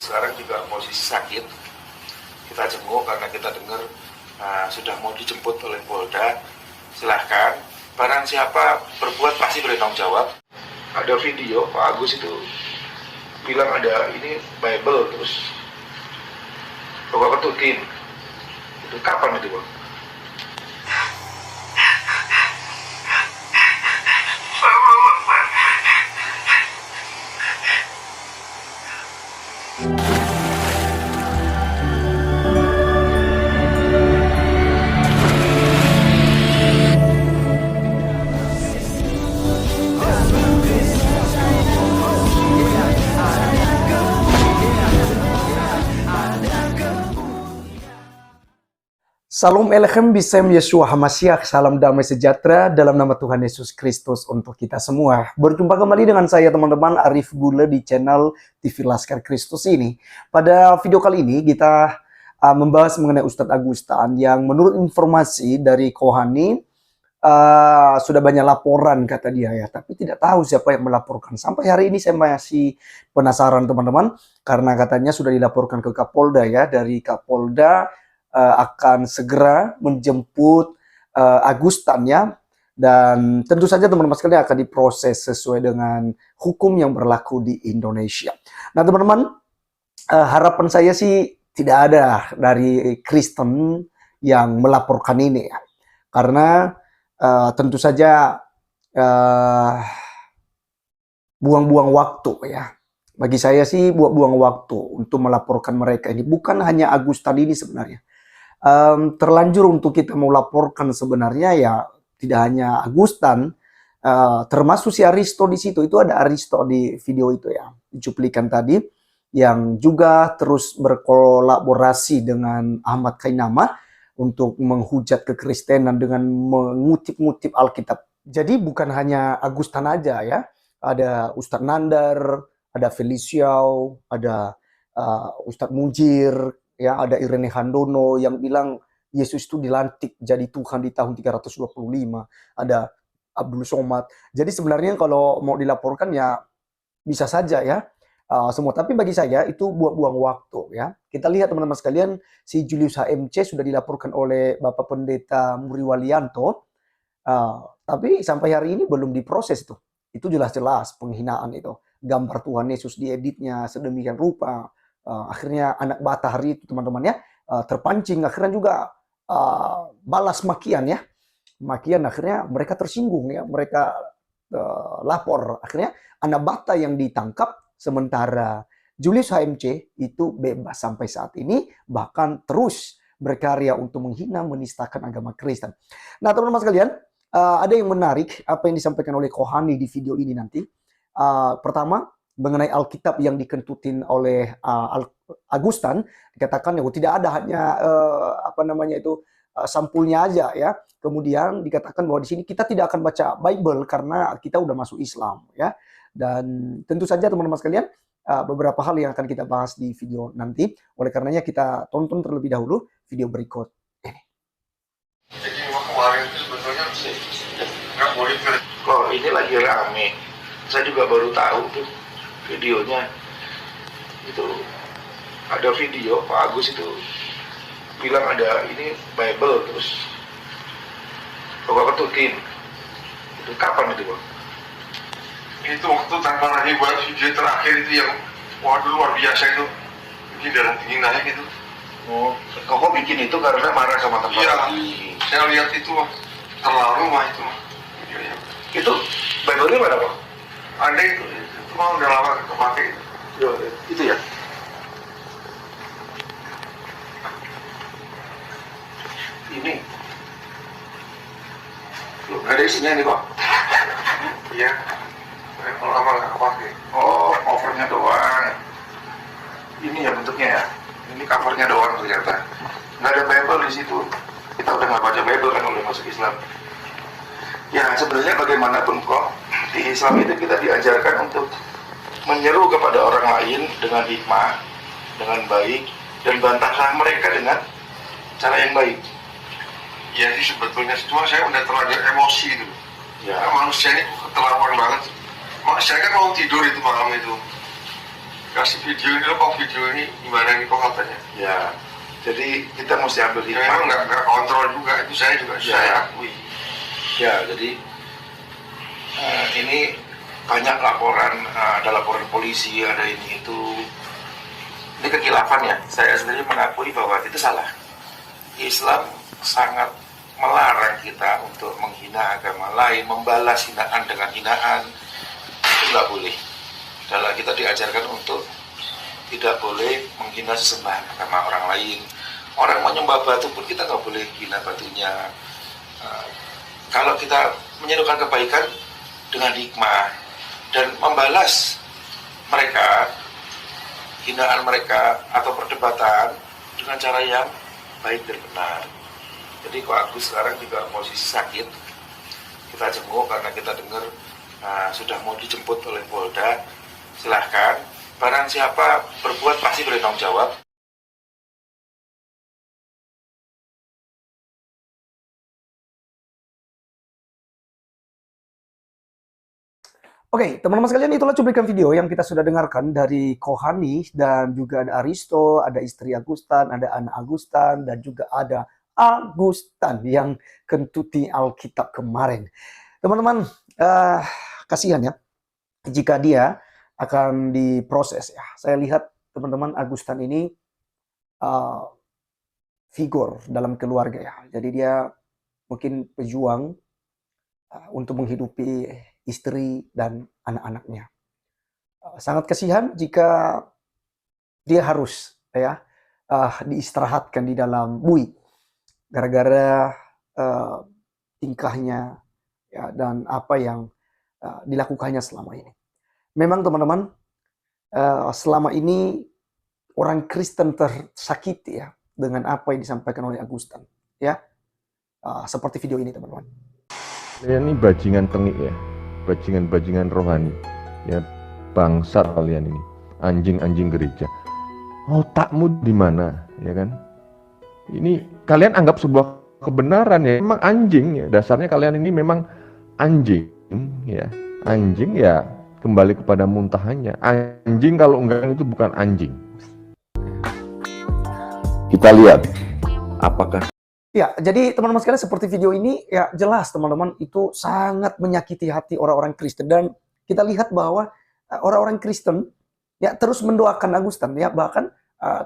Sekarang juga posisi sakit, kita jenguk karena kita dengar sudah mau dijemput oleh Polda. Silahkan, barang siapa berbuat pasti bertanggung jawab. Ada video Pak Agus itu bilang ada ini Bible, terus Bapak ketutin. Itu kapan itu Bang? Salam Elechem Bisem Yeshua Hamasiah, salam damai sejahtera dalam nama Tuhan Yesus Kristus untuk kita semua. Berjumpa kembali dengan saya teman-teman Arif Gule di channel TV Laskar Kristus ini. Pada video kali ini kita membahas mengenai Ustadz Agustan yang menurut informasi dari Kohani sudah banyak laporan kata dia ya, tapi tidak tahu siapa yang melaporkan. Sampai hari ini saya masih penasaran teman-teman, karena katanya sudah dilaporkan ke Kapolda ya, dari Kapolda akan segera menjemput Agustan ya, dan tentu saja teman-teman sekalian akan diproses sesuai dengan hukum yang berlaku di Indonesia. Nah teman-teman, harapan saya sih tidak ada dari Kristen yang melaporkan ini ya, karena tentu saja buang-buang waktu ya. Bagi saya sih buang-buang waktu untuk melaporkan mereka ini. Bukan hanya Agustan ini sebenarnya. Terlanjur untuk kita melaporkan sebenarnya ya, tidak hanya Agustan, termasuk si Aristo di situ. Itu ada Aristo di video itu ya, di cuplikan tadi, yang juga terus berkolaborasi dengan Ahmad Kainama untuk menghujat kekristenan dengan mengutip-ngutip Alkitab. Jadi bukan hanya Agustan aja ya, ada Ustadz Nandar, ada Feliciao, ada Ustadz Mujir, ya, ada Irene Handono yang bilang Yesus itu dilantik jadi Tuhan di tahun 325. Ada Abdul Somad. Jadi sebenarnya kalau mau dilaporkan ya bisa saja ya semua. Tapi bagi saya itu buang-buang waktu ya. Kita lihat teman-teman sekalian, si Julius HMC sudah dilaporkan oleh Bapak Pendeta Muri Walianto. Tapi sampai hari ini belum diproses itu. Itu jelas-jelas penghinaan itu. Gambar Tuhan Yesus dieditnya sedemikian rupa. Akhirnya anak Batahari itu teman-teman ya terpancing, akhirnya juga balas makian ya, makian, akhirnya mereka tersinggung ya, mereka lapor, akhirnya anak Bata yang ditangkap, sementara Julius HMC itu bebas sampai saat ini, bahkan terus berkarya untuk menghina menistakan agama Kristen. Nah teman-teman sekalian, ada yang menarik apa yang disampaikan oleh Kohani di video ini nanti. Pertama, mengenai Alkitab yang dikentutin oleh Agustan, dikatakan ya tidak ada, hanya sampulnya aja ya. Kemudian dikatakan bahwa di sini kita tidak akan baca Bible karena kita udah masuk Islam ya. Dan tentu saja teman-teman sekalian, beberapa hal yang akan kita bahas di video nanti. Oleh karenanya kita tonton terlebih dahulu video berikut ini. Jadi kemarin itu sebetulnya nggak boleh. Kok ini lagi rame, saya juga baru tahu tuh videonya. Itu ada video Pak Agus itu bilang ada ini Bible, terus Bapak ketutin. Itu kapan itu Bang? Itu waktu tanpa lagi buat video terakhir itu yang waduh luar biasa itu, bikin darah tinggi naik itu. Oh, kok bikin itu karena marah sama teman? Iya, saya lihat itu terlalu mah itu videonya. Itu Bible-nya mana Bang? Ada itu mah udah lama kepake. Itu ya. Ini loh, ada isinya nih Bang. Iya, kalau lama nggak kepake. Oh, covernya doang. Ini ya bentuknya ya. Ini covernya doang ternyata. Nggak ada Bible di situ. Kita udah nggak baca Bible kan udah masuk Islam. Ya sebenarnya bagaimanapun kok di Islam itu kita diajarkan untuk menyeru kepada orang lain dengan hikmah, dengan baik, dan bantahlah mereka dengan cara yang baik. Ya sih sebetulnya cuma saya udah terlanjur emosi itu. Ya. Manusia ini keterlaluan banget. Saya kan mau tidur itu malam itu. kasih video ini kok video ini gimana nih kok katanya. Ya, jadi kita mesti ambil Ya, memang hikmah. nggak kontrol juga, itu saya juga Ya. saya akui. Ya, jadi ini banyak laporan, ada laporan polisi, ada ini itu. Ini kekilafan ya. Saya sendiri mengakui bahwa itu salah. Islam sangat melarang kita untuk menghina agama lain, membalas hinaan dengan hinaan. Itu nggak boleh. Dalam kita diajarkan untuk tidak boleh menghina sesembahan agama orang lain. Orang menyembah batu pun kita nggak boleh hina batunya. Kalau kita menyerukan kebaikan dengan hikmah dan membalas mereka, hinaan mereka atau perdebatan dengan cara yang baik dan benar. Jadi kok Agus sekarang juga posisi sakit, kita jenguk karena kita dengar sudah mau dijemput oleh Polda. Silahkan, barang siapa berbuat pasti bertanggung jawab. Oke, teman-teman sekalian, itulah cuplikan video yang kita sudah dengarkan dari Kohani dan juga ada Aristo, ada istri Agustan, ada anak Agustan, dan juga ada Agustan yang kentuti Alkitab kemarin. Teman-teman, kasihan ya jika dia akan diproses ya. Saya lihat teman-teman Agustan ini figur dalam keluarga ya. Jadi dia mungkin pejuang untuk menghidupi istri dan anak-anaknya. Sangat kasihan jika dia harus ya diistirahatkan di dalam bui gara-gara tingkahnya ya, dan apa yang dilakukannya selama ini. Memang teman-teman, selama ini orang Kristen tersakiti ya dengan apa yang disampaikan oleh Agustan ya, seperti video ini teman-teman. Kalian ini bajingan tengik ya, bajingan rohani ya, bangsat kalian ini, anjing-anjing gereja. Otakmu di mana ya kan? Ini kalian anggap sebuah kebenaran ya, memang anjing ya, dasarnya kalian ini memang anjing ya. Anjing ya kembali kepada muntahannya. Anjing kalau enggak itu bukan anjing. Kita lihat apakah Ya, jadi teman-teman sekalian seperti video ini ya jelas teman-teman itu sangat menyakiti hati orang-orang Kristen, dan kita lihat bahwa orang-orang Kristen ya terus mendoakan Agustan ya, bahkan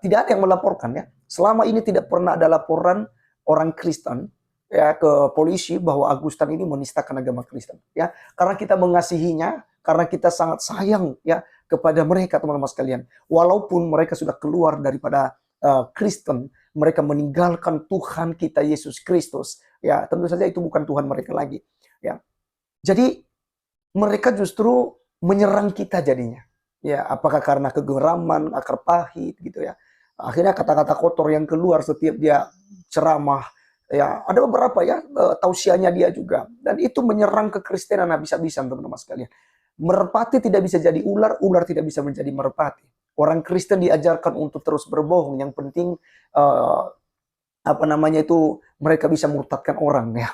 tidak ada yang melaporkan ya. Selama ini tidak pernah ada laporan orang Kristen ya ke polisi bahwa Agustan ini menistakan agama Kristen ya. Karena kita mengasihinya, karena kita sangat sayang ya kepada mereka teman-teman sekalian. Walaupun mereka sudah keluar daripada Kristen, mereka meninggalkan Tuhan kita Yesus Kristus ya, tentu saja itu bukan Tuhan mereka lagi ya. Jadi mereka justru menyerang kita jadinya ya, apakah karena kegeraman, akar pahit gitu ya. Akhirnya kata-kata kotor yang keluar setiap dia ceramah ya, ada beberapa ya tausiahnya dia juga, dan itu menyerang kekristenan habis-habisan teman-teman sekalian. Merpati tidak bisa jadi ular, ular tidak bisa menjadi merpati. Orang Kristen diajarkan untuk terus berbohong. Yang penting mereka bisa murtadkan orang ya,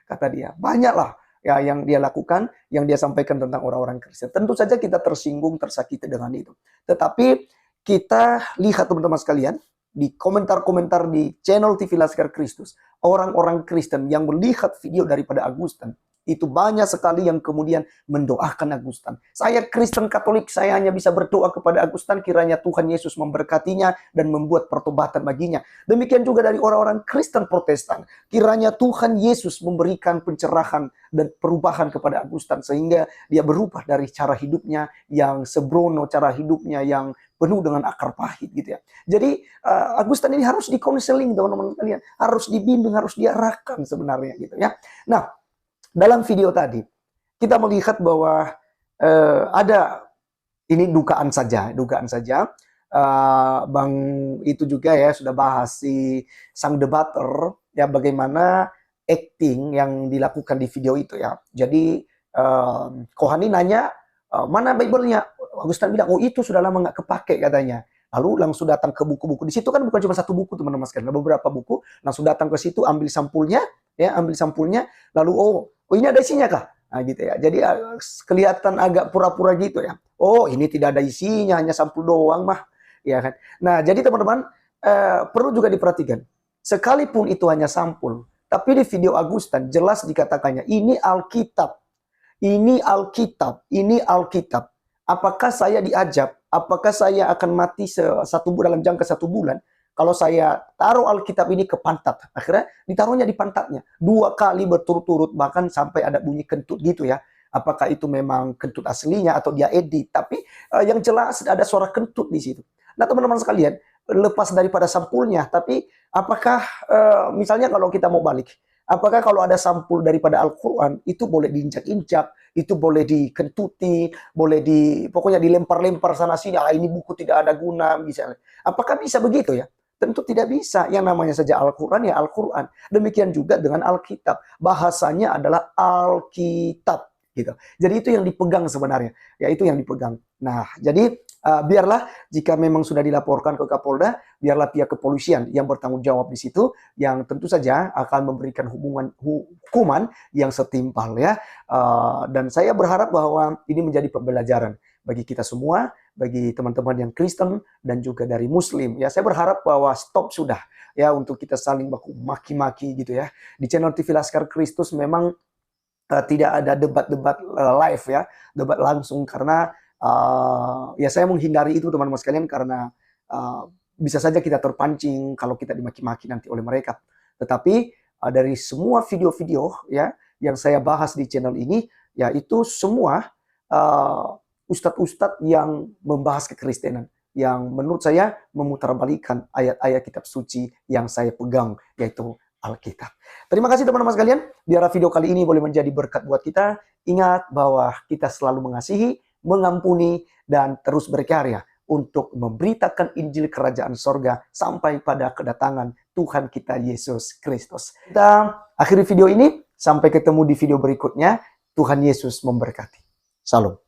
kata dia. Banyaklah ya yang dia lakukan, yang dia sampaikan tentang orang-orang Kristen. Tentu saja kita tersinggung, tersakiti dengan itu. Tetapi kita lihat teman-teman sekalian di komentar-komentar di channel TV Laskar Kristus, orang-orang Kristen yang melihat video daripada Agustan, itu banyak sekali yang kemudian mendoakan Agustan. Saya Kristen Katolik, saya hanya bisa berdoa kepada Agustan, kiranya Tuhan Yesus memberkatinya dan membuat pertobatan baginya. Demikian juga dari orang-orang Kristen Protestan, kiranya Tuhan Yesus memberikan pencerahan dan perubahan kepada Agustan, sehingga dia berubah dari cara hidupnya yang sembrono, cara hidupnya yang penuh dengan akar pahit gitu ya. Jadi Agustan ini harus dikonseling teman-teman kalian, harus dibimbing, harus diarahkan sebenarnya gitu ya. Nah, dalam video tadi kita melihat bahwa ada ini dugaan saja. Bang itu juga ya sudah bahas si sang debater ya, bagaimana acting yang dilakukan di video itu ya. Jadi Kohani nanya mana Bible-nya? Agustan bilang, oh itu sudah lama nggak kepake katanya. Lalu langsung datang ke buku-buku. Di situ kan bukan cuma satu buku teman-teman sekalian, ada beberapa buku. Langsung datang ke situ, ambil sampulnya, lalu oh ini ada isinya kah? Nah, gitu ya. Jadi kelihatan agak pura-pura gitu ya. Oh, ini tidak ada isinya, hanya sampul doang mah, ya kan. Nah, jadi teman-teman perlu juga diperhatikan. Sekalipun itu hanya sampul, tapi di video Agustan jelas dikatakannya ini Alkitab. Ini Alkitab, ini Alkitab. Apakah saya diajab? Apakah saya akan mati dalam jangka 1 bulan? Kalau saya taruh Alkitab ini ke pantat, akhirnya ditaruhnya di pantatnya 2 kali berturut-turut, bahkan sampai ada bunyi kentut gitu ya. Apakah itu memang kentut aslinya atau dia edit? Tapi yang jelas ada suara kentut di situ. Nah teman-teman sekalian, lepas daripada sampulnya, tapi apakah misalnya kalau kita mau balik, apakah kalau ada sampul daripada Al-Quran itu boleh diinjak-injak, itu boleh dikentuti, boleh pokoknya dilempar-lempar sana sini, ini buku tidak ada guna misalnya. Apakah bisa begitu ya? Tentu tidak bisa. Yang namanya saja Al-Quran ya Al-Quran. Demikian juga dengan Alkitab. Bahasanya adalah Alkitab. Gitu. Jadi itu yang dipegang sebenarnya. Ya itu yang dipegang. Nah, jadi biarlah jika memang sudah dilaporkan ke Kapolda, biarlah pihak kepolisian yang bertanggung jawab di situ, yang tentu saja akan memberikan hukuman yang setimpal ya. Dan saya berharap bahwa ini menjadi pembelajaran bagi kita semua, bagi teman-teman yang Kristen dan juga dari Muslim. Ya, saya berharap bahwa stop sudah ya untuk kita saling baku maki-maki gitu ya. Di channel TV Laskar Kristus memang tidak ada debat-debat live ya, debat langsung karena ya saya menghindari itu teman-teman sekalian karena bisa saja kita terpancing kalau kita dimaki-maki nanti oleh mereka. Tetapi dari semua video-video ya yang saya bahas di channel ini, yaitu semua ustadz-ustadz yang membahas kekristenan, yang menurut saya memutarbalikan ayat-ayat kitab suci yang saya pegang, yaitu Alkitab. Terima kasih teman-teman sekalian. Biar video kali ini boleh menjadi berkat buat kita. Ingat bahwa kita selalu mengasihi, mengampuni, dan terus berkarya untuk memberitakan Injil Kerajaan Sorga sampai pada kedatangan Tuhan kita Yesus Kristus. Kita akhiri video ini. Sampai ketemu di video berikutnya. Tuhan Yesus memberkati. Salam.